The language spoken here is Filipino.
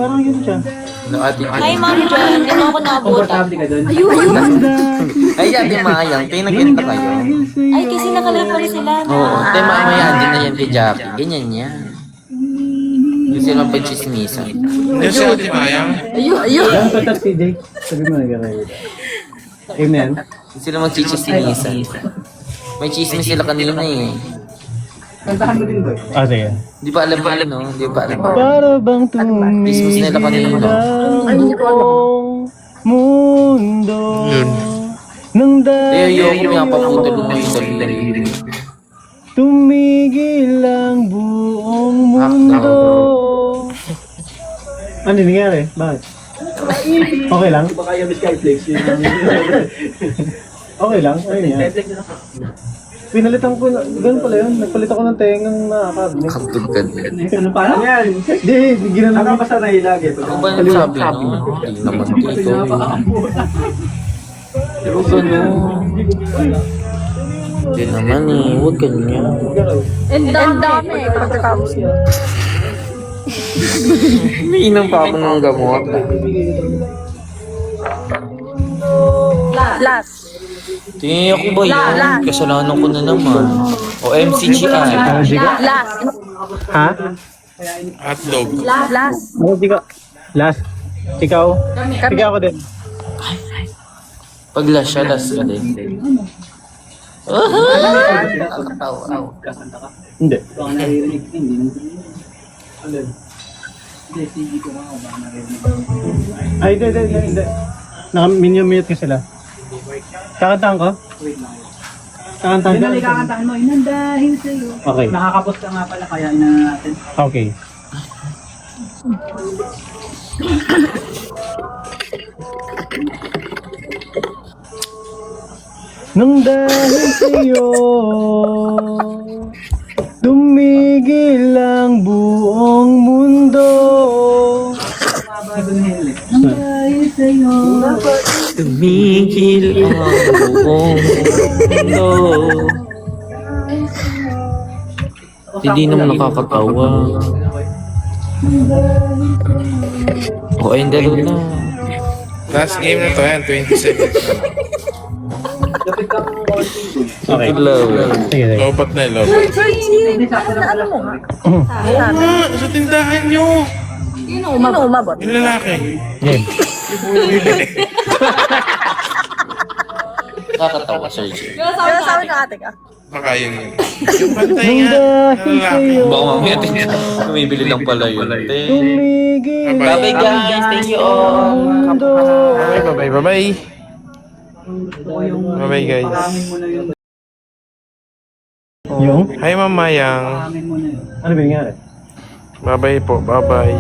parang yun siya. Hi, Ma'am Jen. Hindi mo ako naabot. Ayun. Ay, Ate Mayang, kayo nag-enta kayo? Ay, kasi nakalipang sila. Oo, Ate Mayang, andyan na yan kay Jackie. Ganyan yan. Yung silang pagchismisan. Yan si Ate Mayang. Yan patat si Jake. Sabi mo nag-aray. Amen. Yung silang magchichismisan. May chismis sila kanina eh. Ah, sige. Di ba alam ba, no? Di ba alam ba? Para bang Business nila kanina. ang buong mundo nang Ayoko dahil may paputol mo yung daliri. tumigil ang buong mundo. Ano nangyari? Bakit? Okay lang? Baka yung Skyflex yun. Okay lang? Ayun yan. Pinalitan ko, ganun pala yun. Nagpalit ako ng tengang nakakabili. Kantugad. Ano pa? Ano yan? Hindi, ginanong. Nakakasanay lagi. Ako ba yung sabi, no? Hindi naman dito. Pero gano'n. Hindi naman eh. Huwag ganyan. And dami. Pagkatapos nyo. Umiinom pa ako ng gamot. Last. Tingin ako ba yun? Kasalanan ko na naman. O MCGI. Last. Ha? Hotdog. Last. Ano, di ka? Last. Ikaw? Ikaw ako din. Pag last siya, last ka din. Nakakatawa. Hindi. Ay, hindi. Naka-mute ka sila. Kakantahan ko? Kakantahan ko? Dali kakantahan mo, yun dahil sa'yo. Okay. Nakakapos ka nga pala, kaya ina natin. Okay. Nang dahil sa'yo tumigil ang buong mundo. Nang dahil sa'yo. Tumigil ang buong mundo. Hindi naman nakakatawa. O, ayun, dalo na. Last game na to yan, 20 seconds na. Okay. Love. Sige, sige. Lobat na lobat. Ano mo nga? Sa tindahan nyo! Sino umabot? Yung lalaki. Game. Nakakatawa, Sergio. Pero sabi ng ate ka. Baka yun yun. Yung pantay Nang nga. dahil Lalaki. sa'yo Baka mamaya tumibili lang pala yun. tumigil Bye-bye guys, thank you all. mundo. Bye-bye, bye-bye. Bye-bye guys. Yung? Hi Ma'am Mayang. Ano ba nangyari? Bye-bye po, bye-bye.